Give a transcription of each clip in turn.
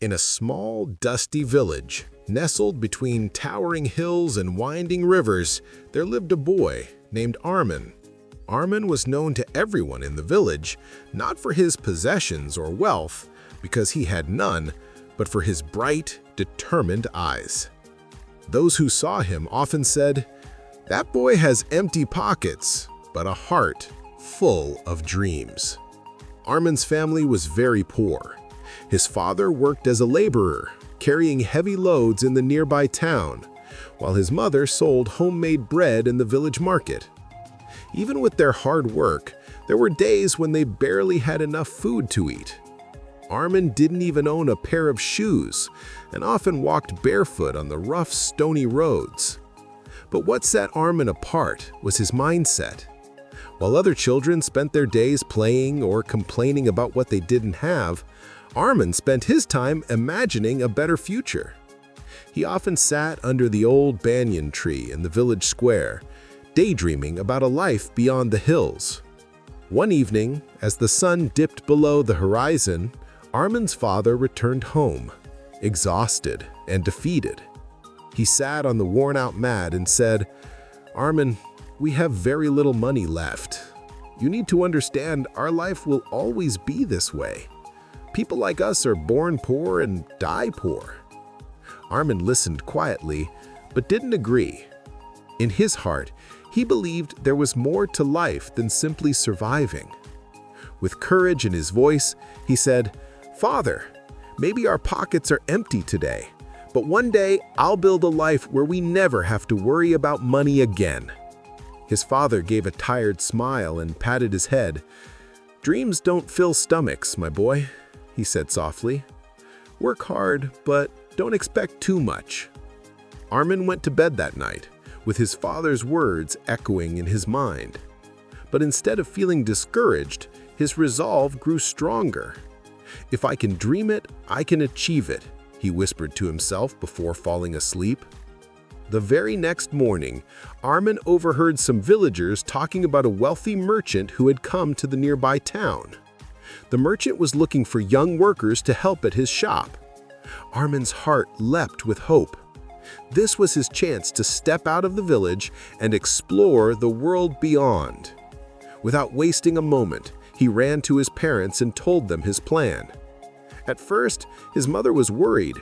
In a small, dusty village, nestled between towering hills and winding rivers, there lived a boy named Armin. Armin was known to everyone in the village, not for his possessions or wealth, because he had none, but for his bright, determined eyes. Those who saw him often said, "That boy has empty pockets, but a heart full of dreams." Armin's family was very poor. His father worked as a laborer, carrying heavy loads in the nearby town, while his mother sold homemade bread in the village market. Even with their hard work, there were days when they barely had enough food to eat. Armin didn't even own a pair of shoes and often walked barefoot on the rough, stony roads. But what set Armin apart was his mindset. While other children spent their days playing or complaining about what they didn't have, Armin spent his time imagining a better future. He often sat under the old banyan tree in the village square, daydreaming about a life beyond the hills. One evening, as the sun dipped below the horizon, Armin's father returned home, exhausted and defeated. He sat on the worn-out mat and said, "Armin, we have very little money left. You need to understand our life will always be this way. People like us are born poor and die poor." Armin listened quietly, but didn't agree. In his heart, he believed there was more to life than simply surviving. With courage in his voice, he said, "Father, maybe our pockets are empty today, but one day I'll build a life where we never have to worry about money again." His father gave a tired smile and patted his head. "Dreams don't fill stomachs, my boy," he said softly. "Work hard, but don't expect too much." Armin went to bed that night, with his father's words echoing in his mind. But instead of feeling discouraged, his resolve grew stronger. "If I can dream it, I can achieve it," he whispered to himself before falling asleep. The very next morning, Armin overheard some villagers talking about a wealthy merchant who had come to the nearby town. The merchant was looking for young workers to help at his shop. Armin's heart leapt with hope. This was his chance to step out of the village and explore the world beyond. Without wasting a moment, he ran to his parents and told them his plan. At first, his mother was worried.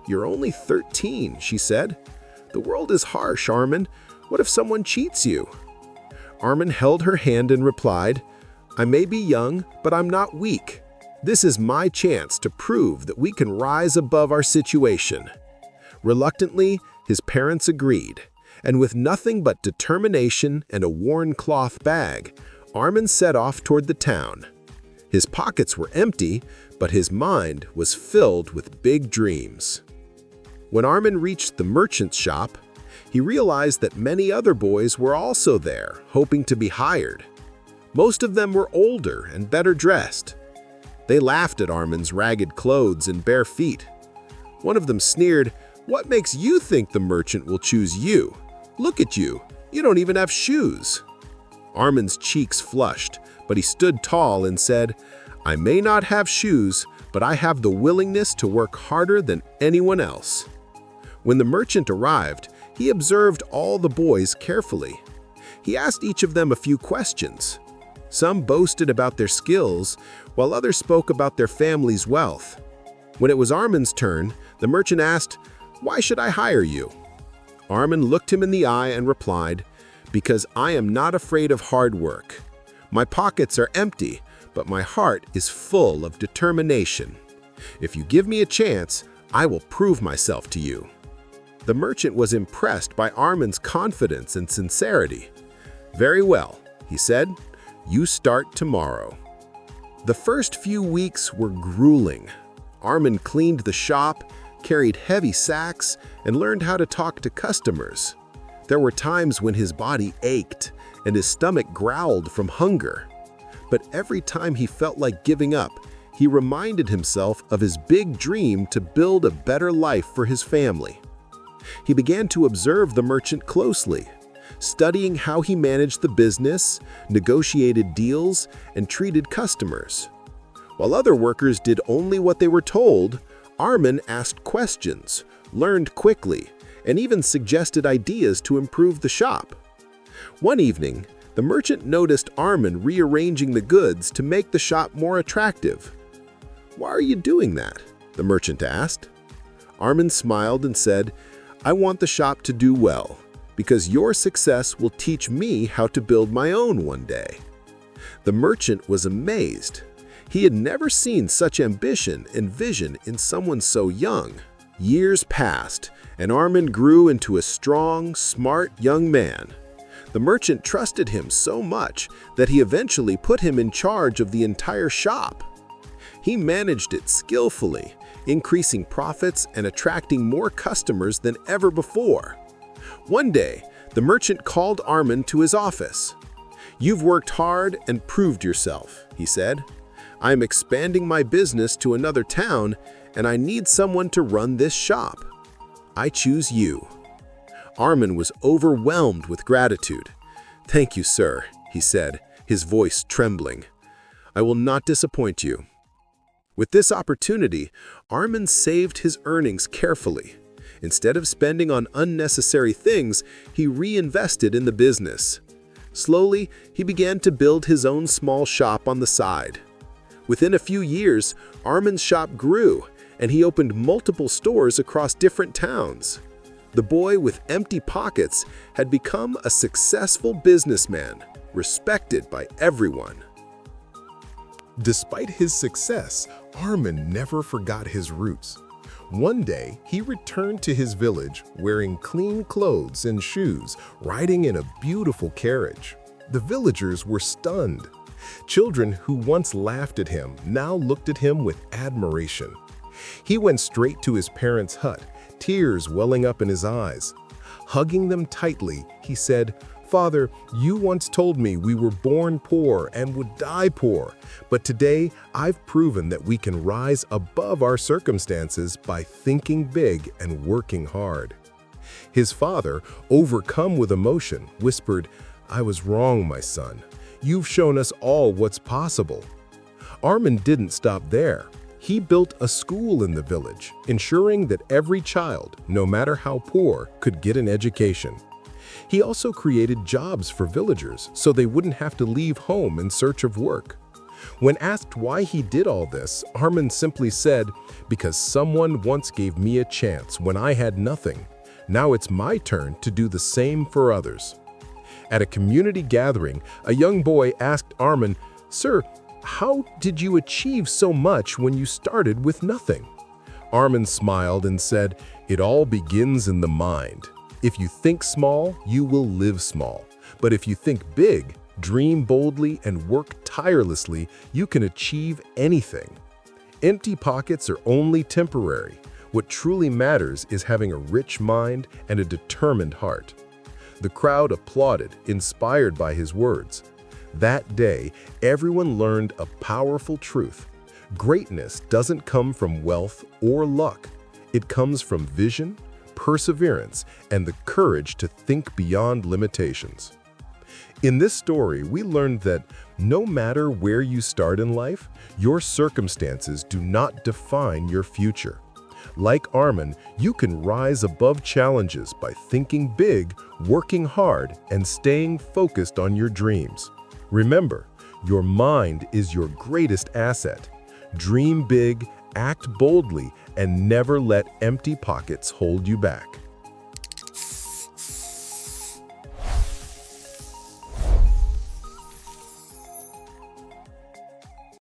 "You're only 13, she said. "The world is harsh, Armin. What if someone cheats you?" Armin held her hand and replied, "I may be young, but I'm not weak. This is my chance to prove that we can rise above our situation." Reluctantly, his parents agreed, and with nothing but determination and a worn cloth bag, Armin set off toward the town. His pockets were empty, but his mind was filled with big dreams. When Armin reached the merchant's shop, he realized that many other boys were also there, hoping to be hired. Most of them were older and better dressed. They laughed at Armin's ragged clothes and bare feet. One of them sneered, "What makes you think the merchant will choose you? Look at you, you don't even have shoes." Armin's cheeks flushed, but he stood tall and said, "I may not have shoes, but I have the willingness to work harder than anyone else." When the merchant arrived, he observed all the boys carefully. He asked each of them a few questions. Some boasted about their skills, while others spoke about their family's wealth. When it was Armin's turn, the merchant asked, "Why should I hire you?" Armin looked him in the eye and replied, "Because I am not afraid of hard work. My pockets are empty, but my heart is full of determination. If you give me a chance, I will prove myself to you." The merchant was impressed by Armin's confidence and sincerity. "Very well," he said. "You start tomorrow." The first few weeks were grueling. Armin cleaned the shop, carried heavy sacks, and learned how to talk to customers. There were times when his body ached and his stomach growled from hunger. But every time he felt like giving up, he reminded himself of his big dream to build a better life for his family. He began to observe the merchant closely, studying how he managed the business, negotiated deals, and treated customers. While other workers did only what they were told, Armin asked questions, learned quickly, and even suggested ideas to improve the shop. One evening, the merchant noticed Armin rearranging the goods to make the shop more attractive. "Why are you doing that?" the merchant asked. Armin smiled and said, "I want the shop to do well, because your success will teach me how to build my own one day." The merchant was amazed. He had never seen such ambition and vision in someone so young. Years passed, and Armin grew into a strong, smart young man. The merchant trusted him so much that he eventually put him in charge of the entire shop. He managed it skillfully, increasing profits and attracting more customers than ever before. One day, the merchant called Armin to his office. "You've worked hard and proved yourself," he said. "I am expanding my business to another town, and I need someone to run this shop. I choose you." Armin was overwhelmed with gratitude. "Thank you, sir," he said, his voice trembling. "I will not disappoint you." With this opportunity, Armin saved his earnings carefully. Instead of spending on unnecessary things, he reinvested in the business. Slowly, he began to build his own small shop on the side. Within a few years, Armin's shop grew, and he opened multiple stores across different towns. The boy with empty pockets had become a successful businessman, respected by everyone. Despite his success, Armin never forgot his roots. One day, he returned to his village wearing clean clothes and shoes, riding in a beautiful carriage. The villagers were stunned. Children who once laughed at him now looked at him with admiration. He went straight to his parents' hut, tears welling up in his eyes. Hugging them tightly, he said, "Father, you once told me we were born poor and would die poor, but today I've proven that we can rise above our circumstances by thinking big and working hard." His father, overcome with emotion, whispered, "I was wrong, my son. You've shown us all what's possible." Armin didn't stop there. He built a school in the village, ensuring that every child, no matter how poor, could get an education. He also created jobs for villagers so they wouldn't have to leave home in search of work. When asked why he did all this, Armin simply said, "Because someone once gave me a chance when I had nothing. Now it's my turn to do the same for others." At a community gathering, a young boy asked Armin, "Sir, how did you achieve so much when you started with nothing?" Armin smiled and said, "It all begins in the mind. If you think small, you will live small. But if you think big, dream boldly, and work tirelessly, you can achieve anything." Empty pockets are only temporary. What truly matters is having a rich mind and a determined heart. The crowd applauded, inspired by his words. That day, everyone learned a powerful truth. Greatness doesn't come from wealth or luck. It comes from vision, perseverance, and the courage to think beyond limitations. In this story, we learned that no matter where you start in life, your circumstances do not define your future. Like Armin, you can rise above challenges by thinking big, working hard, and staying focused on your dreams. Remember, your mind is your greatest asset. Dream big, act boldly, and never let empty pockets hold you back.